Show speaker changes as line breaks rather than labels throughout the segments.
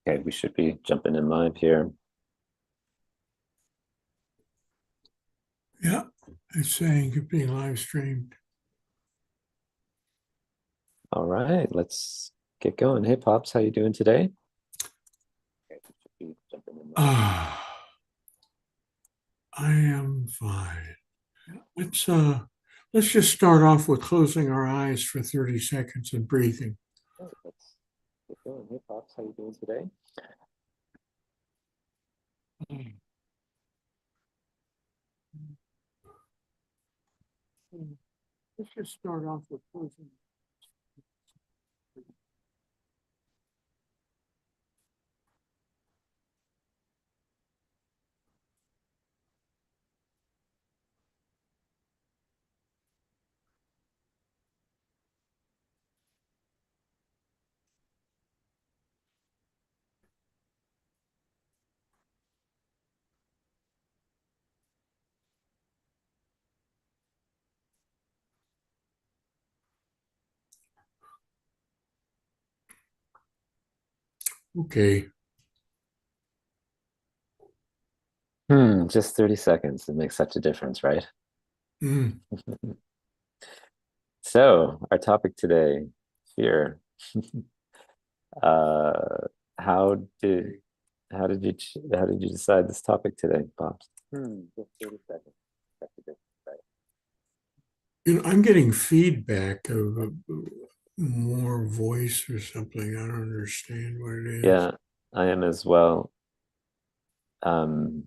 Okay, we should be jumping in live here.
Yeah, it's saying it's being live streamed.
All right, let's get going. Hey, Pops, how you doing today? Okay, we should be jumping in live.
Ah, I am fine. Let's just start off with closing our eyes for 30 seconds and breathing.
Okay, let's get going. Hey, Pops, how you doing today?
Let's just start off with closing. Okay.
Just 30 seconds. It makes such a difference, right?
Mm.
So, our topic today, fear. Uh, how did how did you decide this topic today, Pops? Just 30 seconds. Such a difference, right?
I'm getting feedback of more voice or something. I don't understand what it is.
Yeah, I am as well. Um,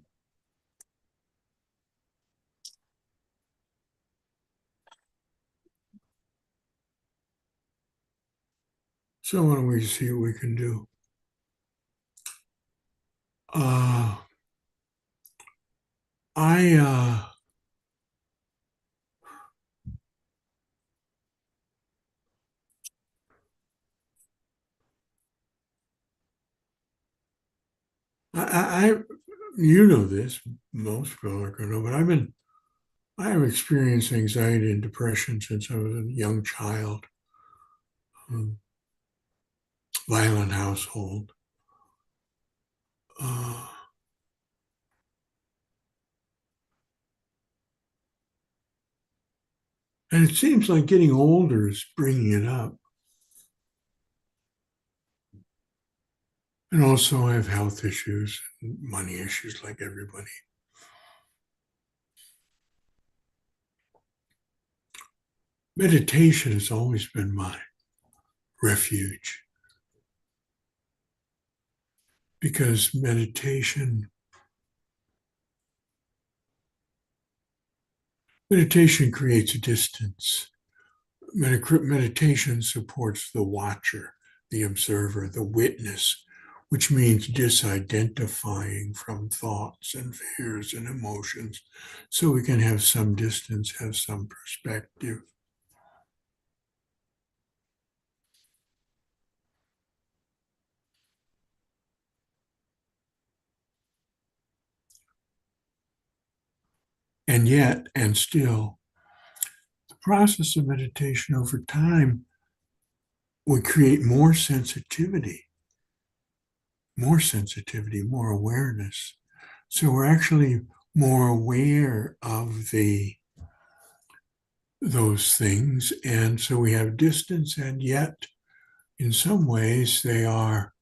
So why don't we see what we can do? Uh, I uh, I you know this, most people aren't going to know, but I have experienced anxiety and depression since I was a young child. Violent household. Uh, and it seems like getting older is bringing it up. And also, I have health issues, and money issues like everybody. Meditation has always been my refuge because meditation creates a distance. Meditation supports the watcher, the observer, the witness, which means disidentifying from thoughts and fears and emotions so we can have some distance, have some perspective. And yet, and still, the process of meditation over time would create more sensitivity, more awareness. So we're actually more aware of the those things. And so we have distance, and yet, in some ways, they are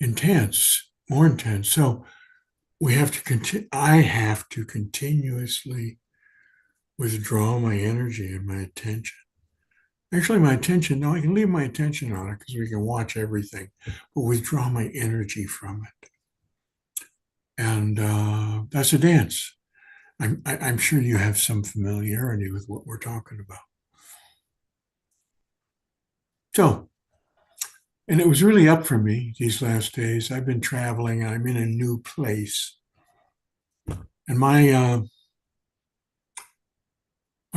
intense, more intense. So we have to continue, I have to continuously withdraw my energy and my attention. Actually, my attention, no, I can leave my attention on it because we can watch everything, but withdraw my energy from it. And that's a dance. I'm sure you have some familiarity with what we're talking about. So, and it was really up for me these last days. I've been traveling and I'm in a new place. And my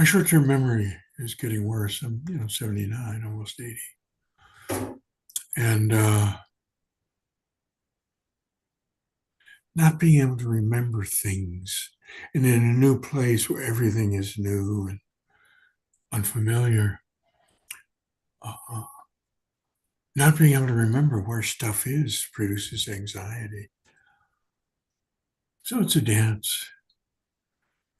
short-term memory is getting worse. I'm, 79, almost 80. And not being able to remember things. And in a new place where everything is new and unfamiliar, uh, Not being able to remember where stuff is produces anxiety. So it's a dance.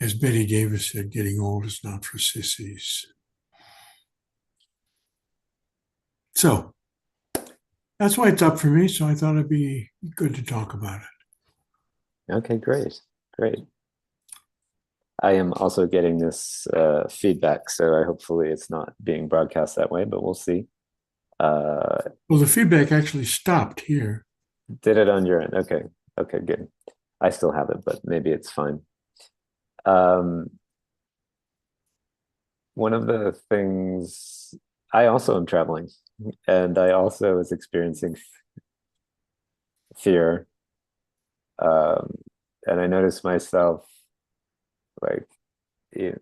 As Betty Davis said, getting old is not for sissies. So that's why it's up for me. So I thought it'd be good to talk about it.
Okay, great, great. I am also getting this feedback, so hopefully it's not being broadcast that way, but we'll see.
Well, the feedback actually stopped here.
Did it on your end? Okay, okay, good. I still have it, but maybe it's fine. Um, one of the things I also am traveling, and I also was experiencing fear. Um, and I noticed myself like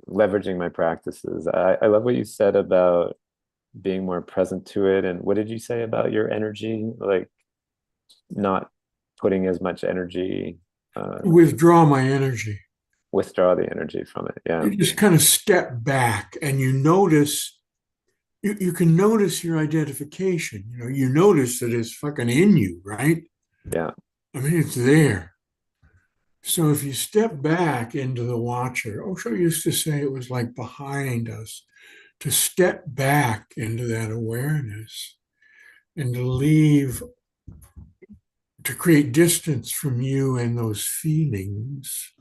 leveraging my practices. I love what you said about being more present to it. And what did you say about your energy? Like not putting as much energy,
Withdraw my energy.
withdraw the energy from it. Yeah.
You just kind of step back and you notice, you can notice your identification. You notice that it's fucking in you, right?
Yeah.
I mean, it's there. So if you step back into the watcher, Osho used to say it was like behind us, to step back into that awareness and to leave, to create distance from you and those feelings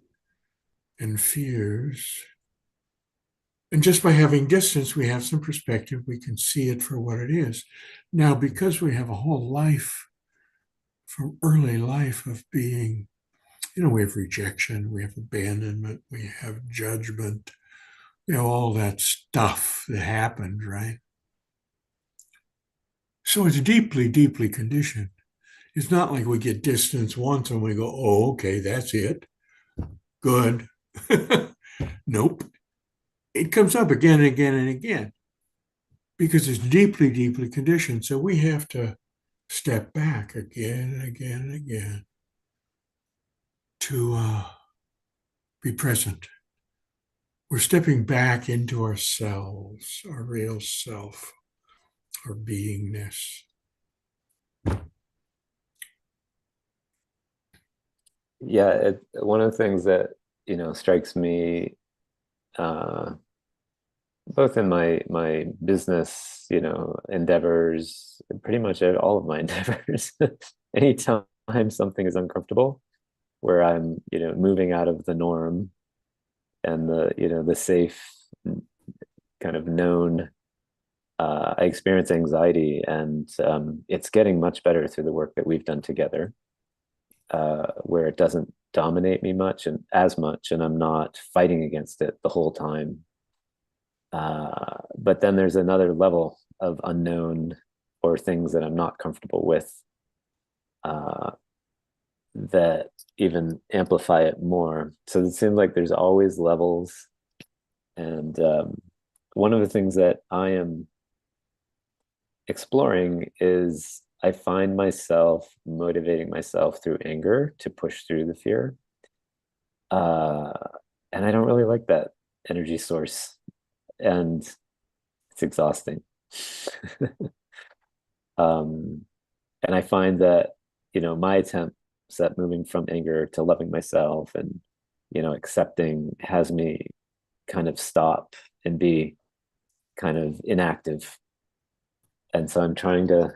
and fears. And just by having distance, we have some perspective. We can see it for what it is. Now, because we have a whole life from early life of being, we have rejection, we have abandonment, we have judgment, all that stuff that happened, right? So it's deeply, deeply conditioned. It's not like we get distance once and we go, oh, okay, that's it. Good. Nope. It comes up again and again and again because it's deeply, deeply conditioned. So we have to step back again and again and again to be present. We're stepping back into ourselves, our real self, our beingness.
Yeah. One of the things that, strikes me, uh, both in my business, endeavors, pretty much all of my endeavors, anytime something is uncomfortable, where I'm, moving out of the norm and the safe kind of known, I experience anxiety, and it's getting much better through the work that we've done together, where it doesn't dominate me much and as much, and I'm not fighting against it the whole time. But then there's another level of unknown or things that I'm not comfortable with, uh, that even amplify it more. So it seems like there's always levels. And one of the things that I am exploring is I find myself motivating myself through anger to push through the fear. Uh, and I don't really like that energy source. And it's exhausting. um, and I find that, my attempts at moving from anger to loving myself and, accepting has me kind of stop and be kind of inactive. And so I'm trying to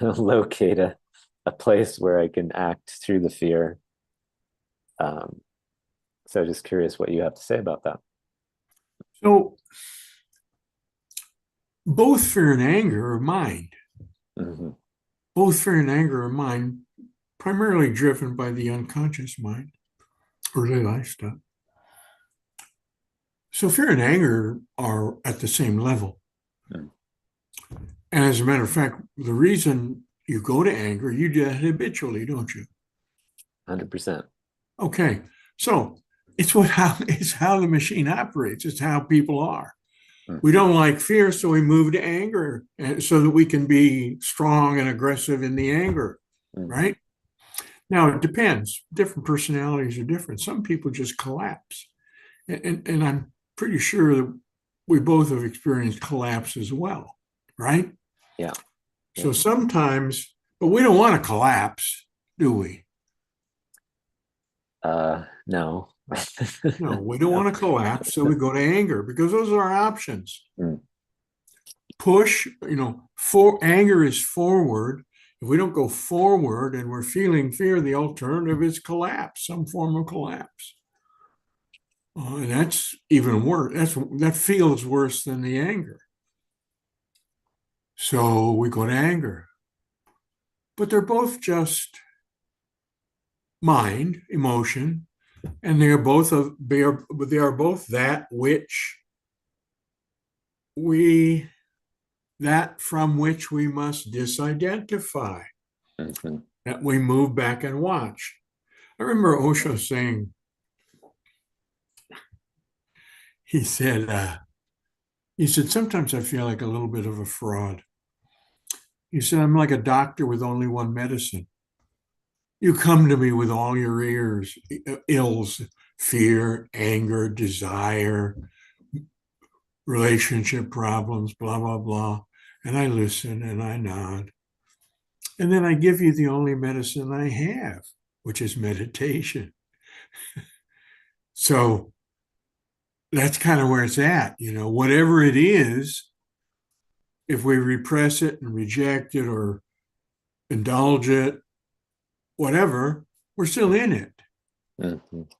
locate a place where I can act through the fear. Um, so just curious what you have to say about that.
So both fear and anger are mind.
Mm-hmm.
Both fear and anger are mind, primarily driven by the unconscious mind, early life stuff. So fear and anger are at the same level.
Mm.
And as a matter of fact, the reason you go to anger, you do that habitually, don't you?
100%.
Okay. So it's how the machine operates. It's how people are.
Mm.
We don't like fear, so we move to anger so that we can be strong and aggressive in the anger,
Mm.
right? Now, it depends. Different personalities are different. Some people just collapse. And I'm pretty sure that we both have experienced collapse as well, right?
Yeah.
So sometimes, but we don't want to collapse, do we?
No.
No, we don't
No.
want to collapse. So we go to anger because those are our options.
Mm,
Push, for anger is forward. If we don't go forward and we're feeling fear, the alternative is collapse, some form of collapse. And that's even worse. That feels worse than the anger. So we go to anger. But they're both just mind, emotion, and they are both that which we that from which we must disidentify,
mhm.
that we move back and watch. I remember Osho saying, he said, sometimes I feel like a little bit of a fraud. He said, I'm like a doctor with only one medicine. You come to me with all your ills, fear, anger, desire, relationship problems, blah, blah, blah. And I listen and I nod. And then I give you the only medicine I have, which is meditation. So that's kind of where it's at. Whatever it is, if we repress it and reject it or indulge it, whatever, we're still in it.
Mhm.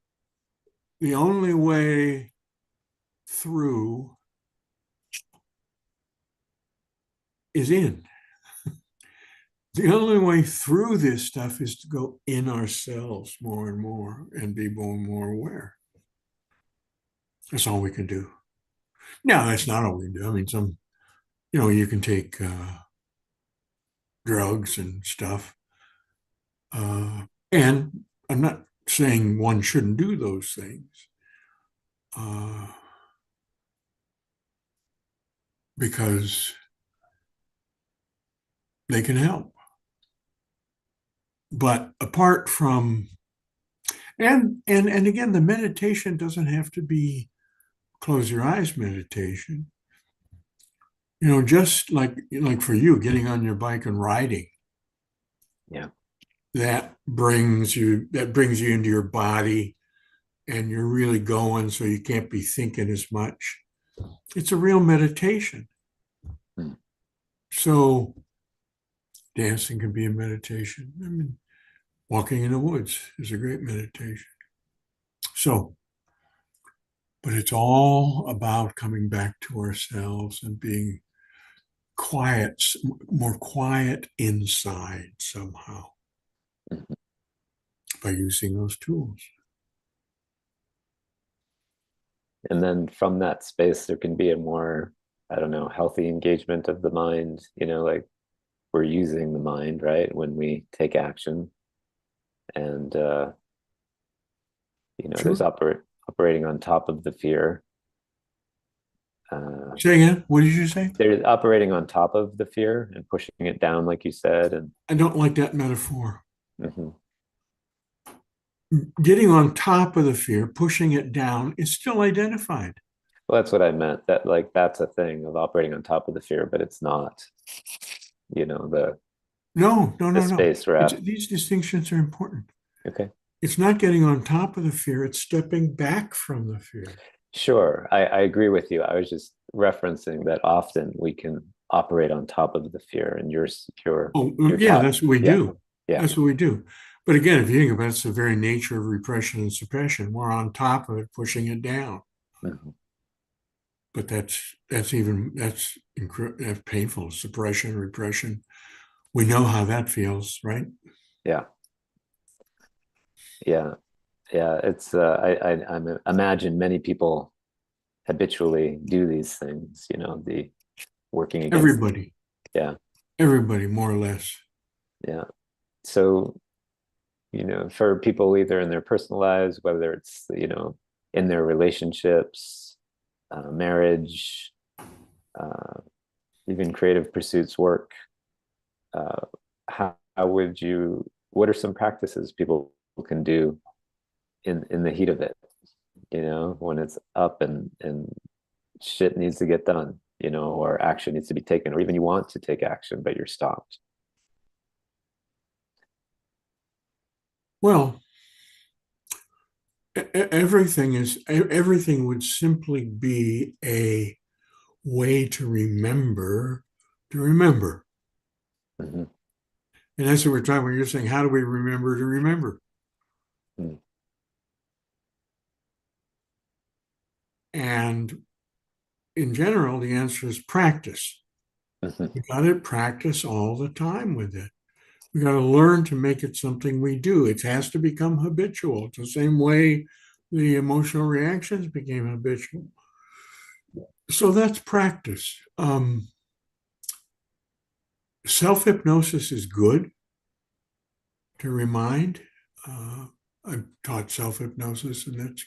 The only way through is in. The only way through this stuff is to go in ourselves more and more and be more and more aware. That's all we can do. Now, that's not all we can do. I mean, you can take drugs and stuff. And I'm not saying one shouldn't do those things uh, because they can help. But apart from and again, the meditation doesn't have to be close your eyes meditation. Just like for you, getting on your bike and riding,
Yeah.
that brings you into your body and you're really going so you can't be thinking as much. It's a real meditation.
Mm.
So dancing can be a meditation. I mean, walking in the woods is a great meditation. So, but it's all about coming back to ourselves and being quiet, more quiet inside somehow
Mhm.
by using those tools.
And then from that space, there can be a more, I don't know, healthy engagement of the mind, like we're using the mind, right? When we take action and, there's
Sure.
operating on top of the fear.
Say again. What did you say?
There's operating on top of the fear and pushing it down, like you said. And
I don't like that metaphor.
mhm.
Getting on top of the fear, pushing it down is still identified.
Well, that's what I meant. That like that's a thing of operating on top of the fear, but it's not, the
No, no,
the
no, no.
space we're at.
These distinctions are important.
Okay.
It's not getting on top of the fear, it's stepping back from the fear.
Sure. I agree with you. I was just referencing that often we can operate on top of the fear and
Oh,
you're
yeah,
taught.
that's what we
Yeah.
do.
Yeah.
That's what we do. But again, if you think about it, it's the very nature of repression and suppression. We're on top of it, pushing it down.
Mhm.
But that's painful. Suppression, repression. We know how that feels, right?
Yeah. Yeah. Yeah. It's imagine many people habitually do these things, the working against them.
Everybody,
Yeah.
everybody, more or less.
Yeah. So, for people either in their personal lives, whether it's, in their relationships, marriage, uh, even creative pursuits, work, how would what are some practices people can do in the heat of it, when it's up and shit needs to get done? or action needs to be taken, or even you want to take action, but you're stopped.
Well, everything would simply be a way to remember.
Mhm.
And that's what we're talking about. You're saying, how do we remember to remember?
Mm.
And in general, the answer is practice.
Mhm.
We got to practice all the time with it. We got to learn to make it something we do. It has to become habitual. It's the same way the emotional reactions became habitual. So that's practice. Self-hypnosis is good to remind. Uh, I've taught self-hypnosis, and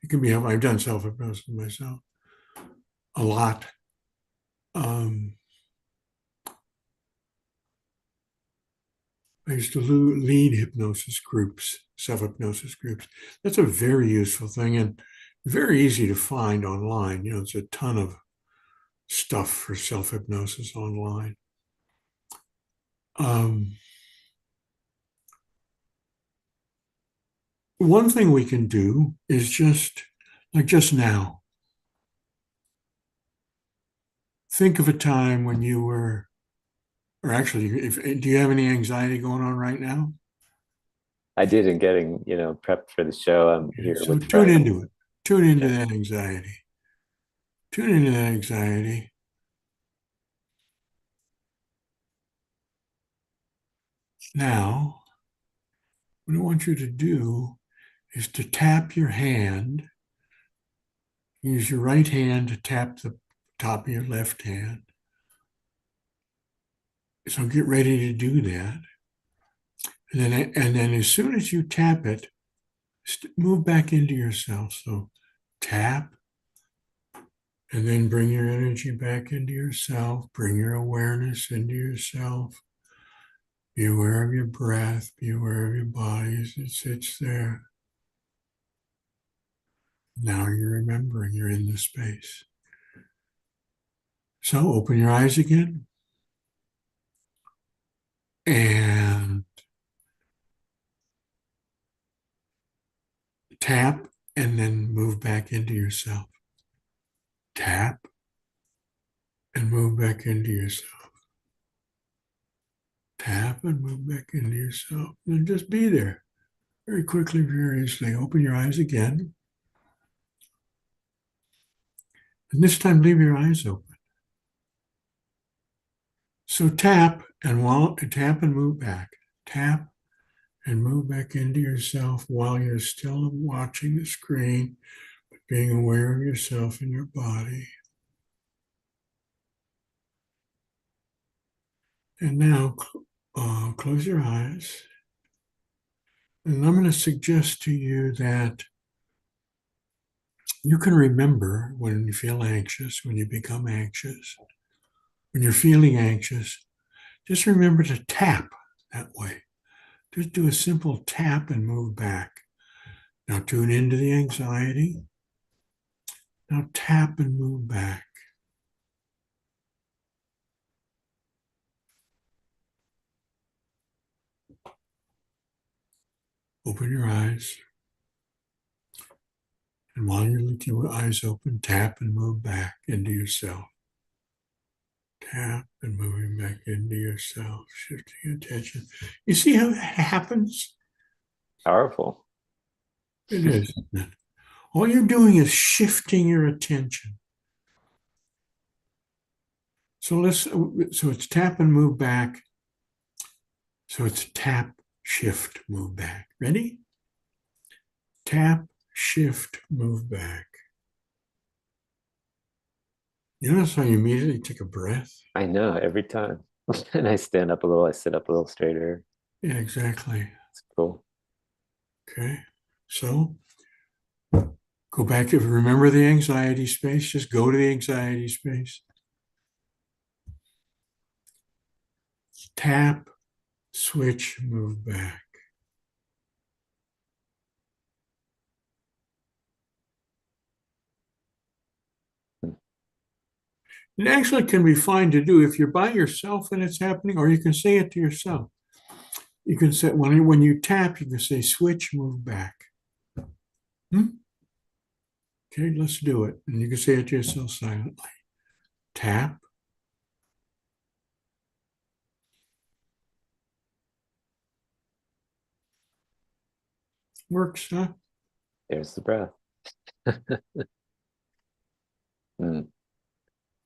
it can be helpful. I've done self-hypnosis myself a lot. Um, I used to lead hypnosis groups, self-hypnosis groups. That's a very useful thing and very easy to find online. It's a ton of stuff for self-hypnosis online. Um, One thing we can do is just now, think of a time when you were, or actually, do you have any anxiety going on right now?
I did in getting, prepped for the show. I'm
Okay,
here
so
with
tune
friends.
into it. Tune into
Yeah.
that anxiety. Tune into that anxiety. Now, what I want you to do is to tap your hand. Use your right hand to tap the top of your left hand. So get ready to do that. And then as soon as you tap it, move back into yourself. So tap, and then bring your energy back into yourself. Bring your awareness into yourself. Be aware of your breath. Be aware of your body as it sits there. Now you're remembering you're in the space. So open your eyes again and tap, and then move back into yourself. Tap and move back into yourself. Tap and move back into yourself. And just be there very quickly, very easily. Open your eyes again. And this time, leave your eyes open. So tap and move back. Tap and move back into yourself while you're still watching the screen, but being aware of yourself and your body. And now close your eyes. And I'm going to suggest to you that you can remember when you feel anxious, when you become anxious, when you're feeling anxious, just remember to tap that way. Just do a simple tap and move back. Now tune into the anxiety. Now tap and move back. Open your eyes. And while you're with your eyes open, tap and move back into yourself. Tap and moving back into yourself, shifting attention. You see how that happens?
Powerful.
It is, isn't it? All you're doing is shifting your attention. So it's tap and move back. So it's tap, shift, move back. Ready? Tap, shift, move back. You notice how you immediately take a breath?
I know every time. And I stand up a little, I sit up a little straighter.
Yeah, exactly.
It's cool.
Okay. So go back. If you remember the anxiety space, just go to the anxiety space. Tap, switch, move back. It actually can be fine to do if you're by yourself and it's happening, or you can say it to yourself. You can say, when you tap, you can say, switch, move back. Hmm? Okay, let's do it. And you can say it to yourself silently. Tap. Works, huh?
There's the breath. Hmm.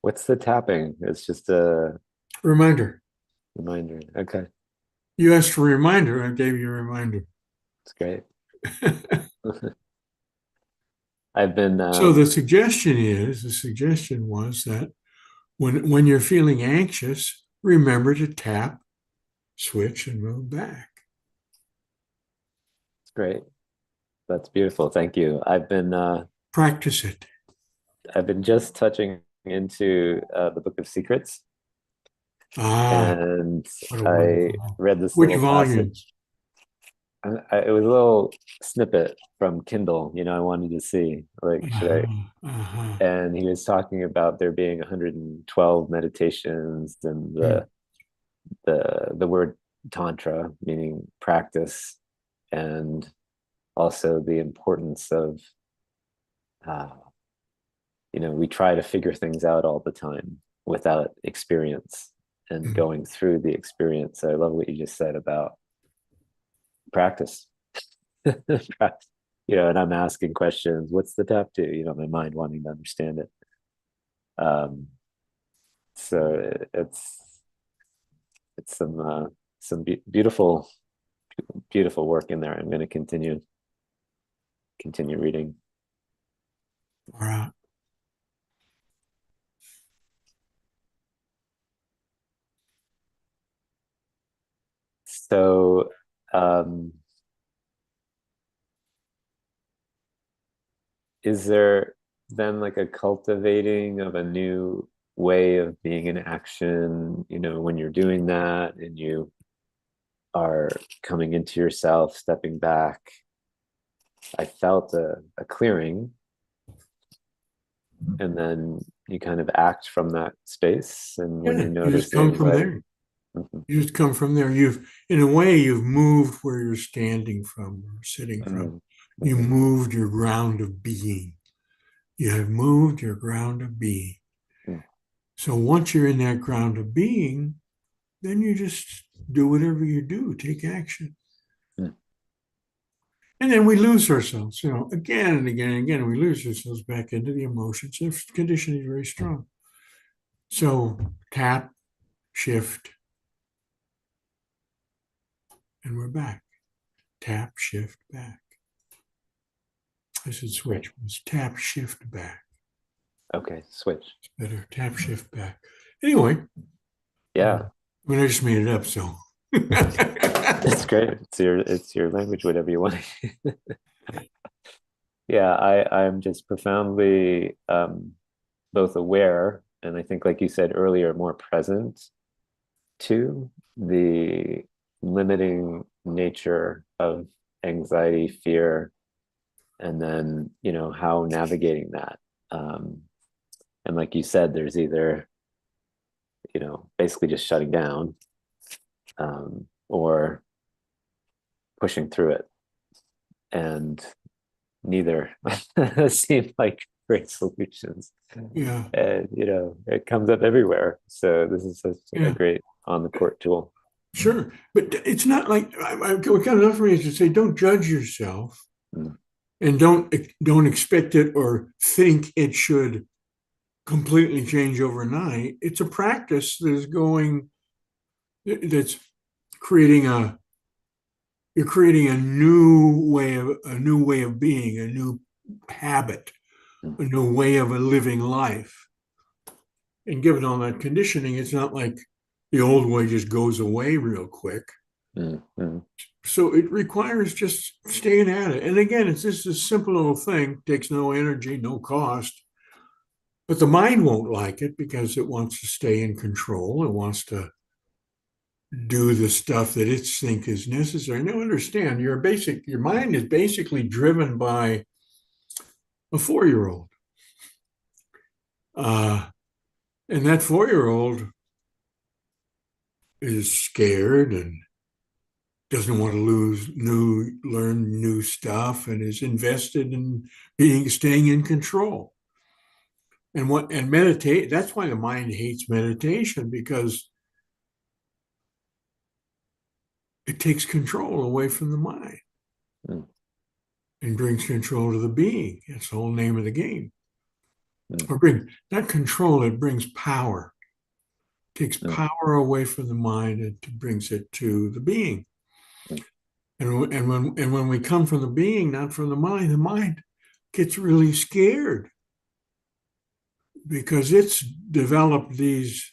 What's the tapping? It's just a
Reminder.
reminder. Okay,
You asked for a reminder. I gave you a reminder.
it's great. I've been
So the suggestion was that when you're feeling anxious, remember to tap, switch, and move back.
it's great. That's beautiful. Thank you.
Practice it.
I've been just touching into the Book of Secrets,
Ah,
and
what a
I
wonderful.
read this
Which
little
volume?
passage. It was a little snippet from Kindle, I wanted to see, like, should I?
Uh-huh, uh-huh.
And he was talking about there being 112 meditations, and
Hmm.
the word tantra, meaning practice, and also the importance of uh, we try to figure things out all the time without experience and
Hmm.
going through the experience. I love what you just said about practice. And I'm asking questions. What's the tap to? My mind wanting to understand it. Um, so it's some beautiful beautiful work in there. I'm going to continue reading.
All right.
So, um, is there then like a cultivating of a new way of being in action, when you're doing that and you are coming into yourself, stepping back? I felt a clearing, and then you kind of act from that space. And when
Yeah,
you
you just
notice the
come from
anxiety,
there.
mhm,
You just come from there. In a way, you've moved where you're standing from or sitting from.
mhm,
You
mhm,
moved your ground of being. You have moved your ground of being.
mhm,
So once you're in that ground of being, then you just do whatever you do, take action.
mhm.
And then we lose ourselves, again and again and again, we lose ourselves back into the emotions. The conditioning is very strong. So tap, shift, and we're back. Tap, shift, back. I said
Great.
switch. It's tap, shift, back.
Okay, switch.
Better tap, shift, back. Anyway,
Yeah,
I mean, I just made it up, so.
it's great. It's your language, whatever you want. Yeah, I'm just profoundly both aware, and I think, like you said earlier, more present to the limiting nature of anxiety, fear, and then how navigating that. Um, and like you said, there's either basically just shutting down, or pushing through it, and neither seem like great solutions.
Yeah,
And it comes up everywhere. So this is such a
yeah,
great on the court tool.
sure. But it's not like what kind of enough for me is to say, don't judge yourself
Mm,
and don't expect it or think it should completely change overnight. It's a practice that's creating a you're creating a new way of being, a new habit,
mm,
a new way of a living life. And given all that conditioning, it's not like the old way just goes away real quick.
mm, mm,
So it requires just staying at it. And again, it's just a simple little thing, takes no energy, no cost. But the mind won't like it because it wants to stay in control. It wants to do the stuff that it thinks is necessary. Now understand your mind is basically driven by a 4-year-old. Uh, And that 4-year-old is scared and doesn't want to learn new stuff, and is invested in staying in control. And meditate, that's why the mind hates meditation, because it takes control away from the mind
mm,
and brings control to the being. That's the whole name of the game.
mm,
Or bring not control, it brings power. It takes
mm,
power away from the mind and brings it to the being.
mm,
And when we come from the being, not from the mind gets really scared because it's developed these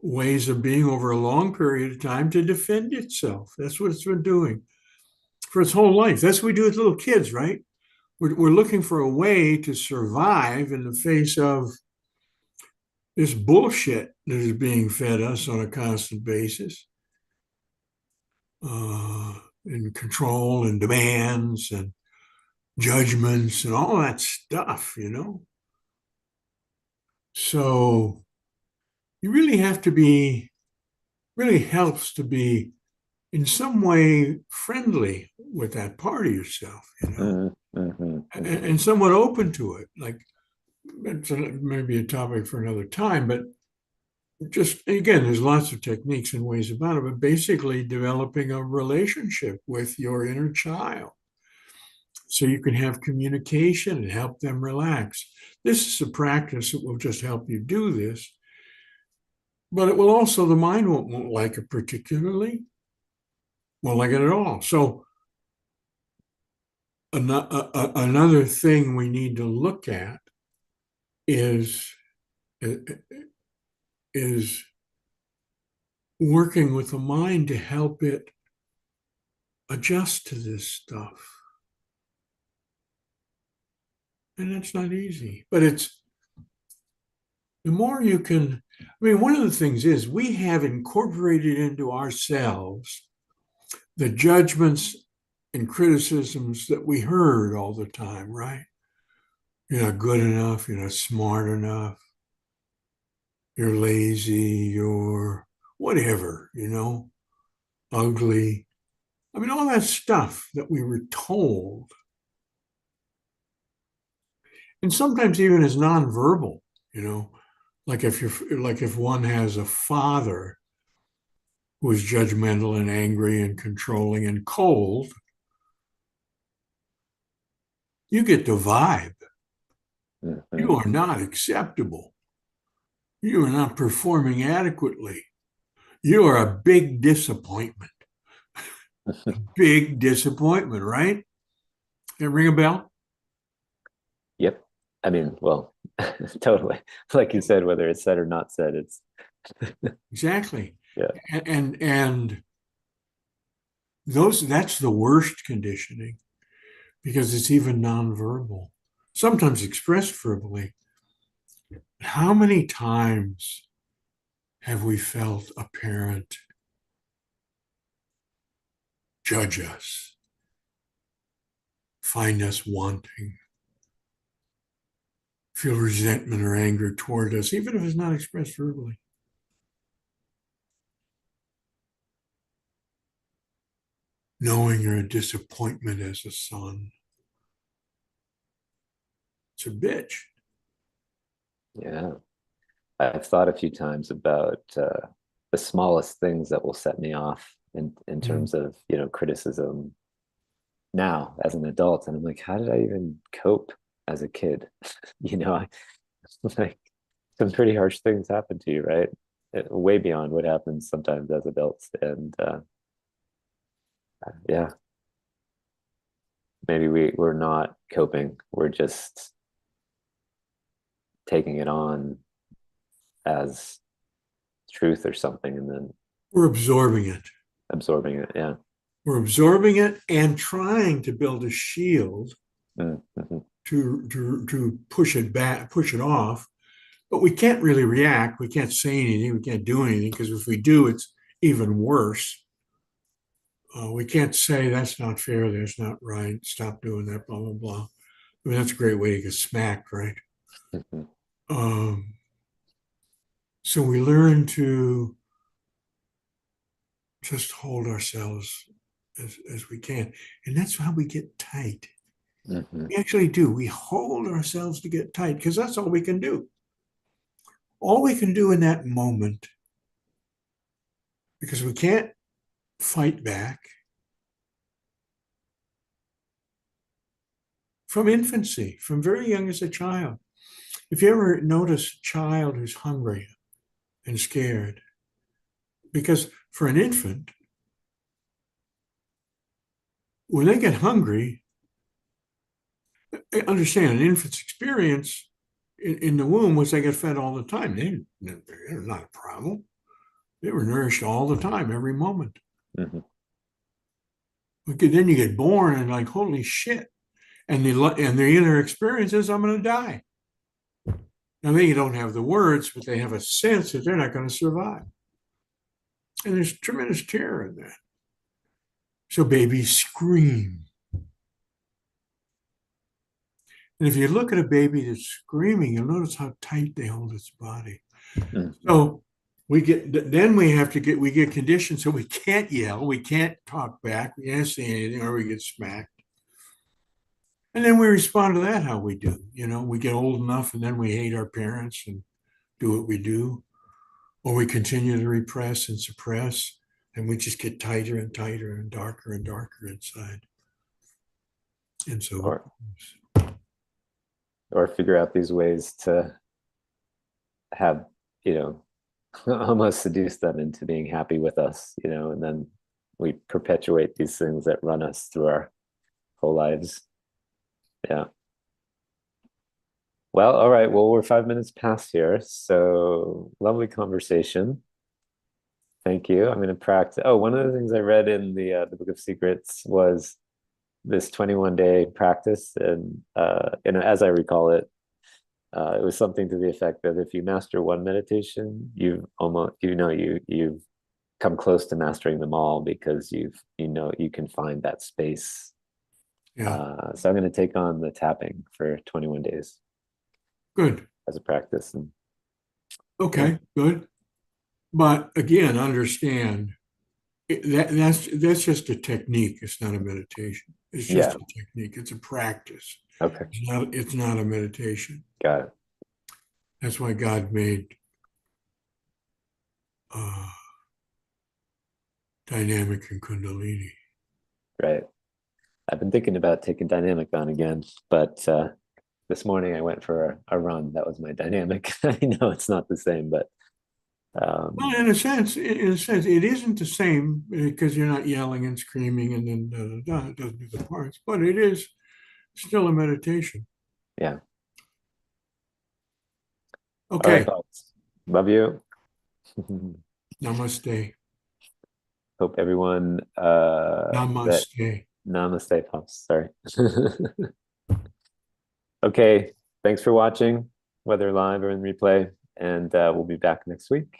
ways of being over a long period of time to defend itself. That's what it's been doing for its whole life. That's what we do with little kids, right? We're looking for a way to survive in the face of this bullshit that is being fed us on a constant basis, and control and demands and judgments and all that stuff. So you really have to be, really helps to be in some way friendly with that part of yourself,
mm, mhm,
and somewhat open to it. Like, it's maybe a topic for another time, but just again, there's lots of techniques and ways about it, but basically developing a relationship with your inner child so you can have communication and help them relax. This is a practice that will just help you do this, but it will also, the mind won't like it particularly, won't like it at all. So another thing we need to look at is is working with the mind to help it adjust to this stuff. And that's not easy, but it's the more you can. I mean, one of the things is we have incorporated into ourselves the judgments and criticisms that we heard all the time, right? You're not good enough, you're not smart enough, you're lazy, you're whatever, ugly. I mean, all that stuff that we were told, and sometimes even as nonverbal, you know, like if one has a father who is judgmental and angry and controlling and cold, you get the vibe. You
mhm.
are not acceptable. You are not performing adequately. You are a big disappointment. Big disappointment, right? That ring a bell?
Yep. I mean, well, totally. Like you said, whether it's said or not said, it's
Exactly.
yeah.
And that's the worst conditioning because it's even nonverbal, sometimes expressed verbally. How many times have we felt a parent judge us, find us wanting, feel resentment or anger toward us, even if it's not expressed verbally? Knowing you're a disappointment as a son, it's a bitch.
Yeah. I've thought a few times about the smallest things that will set me off in
Mm.
terms of, criticism now as an adult. And I'm like, how did I even cope as a kid? I like some pretty harsh things happen to you, right? Way beyond what happens sometimes as adults. And yeah, maybe we're not coping. We're just taking it on as truth or something and then
We're absorbing it.
absorbing it. Yeah.
We're absorbing it and trying to build a shield
Mm-hmm.
to push it back, push it off. But we can't really react. We can't say anything. We can't do anything because if we do, it's even worse. We can't say that's not fair. That's not right. Stop doing that. Blah blah blah. I mean, that's a great way to get smacked, right?
Mm-hmm.
Um, So we learn to just hold ourselves as we can. And that's how we get tight.
Hmm.
We actually do. We hold ourselves to get tight because that's all we can do. All we can do in that moment, because we can't fight back from infancy, from very young as a child. If you ever notice a child who's hungry and scared, because for an infant, when they get hungry, understand an infant's experience in the womb was they get fed all the time. They're not a problem. They were nourished all the time, every moment.
Hmm.
Okay, then you get born and like, holy shit. And their inner experience is, I'm going to die. Now they don't have the words, but they have a sense that they're not going to survive. And there's tremendous terror in that. So babies scream. And if you look at a baby that's screaming, you'll notice how tight they hold its body.
Hmm.
So we get conditioned so we can't yell, we can't talk back, we can't say anything, or we get smacked. And then we respond to that how we do. We get old enough and then we hate our parents and do what we do, or we continue to repress and suppress, and we just get tighter and tighter and darker inside. And so,
Or figure out these ways to have, you know, almost seduce them into being happy with us, and then we perpetuate these things that run us through our whole lives. Yeah. Well, all right. Well, we're 5 minutes past here. So lovely conversation. Thank you. I'm going to practice. Oh, one of the things I read in the Book of Secrets was this 21-day practice, and as I recall it, it was something to the effect that if you master one meditation, you've almost you've come close to mastering them all because you can find that space.
yeah,
So I'm going to take on the tapping for 21 days
good.
as a practice, and yeah,
Okay, good. But again, understand that's just a technique. It's not a meditation. It's just
yeah,
a technique. It's a practice.
okay,
It's not a meditation.
got it.
That's why God made uh, dynamic and kundalini.
Right. I've been thinking about taking dynamic on again, but this morning I went for a run. That was my dynamic. I know it's not the same, but
Well,
um,
in a sense, it isn't the same because you're not yelling and screaming and then it doesn't do the parts, but it is still a meditation.
yeah. All right,
Okay,
folks. Love you.
namaste.
Hope everyone that
Namaste.
namaste, pops. Sorry. Okay. Thanks for watching, whether live or in replay, and we'll be back next week.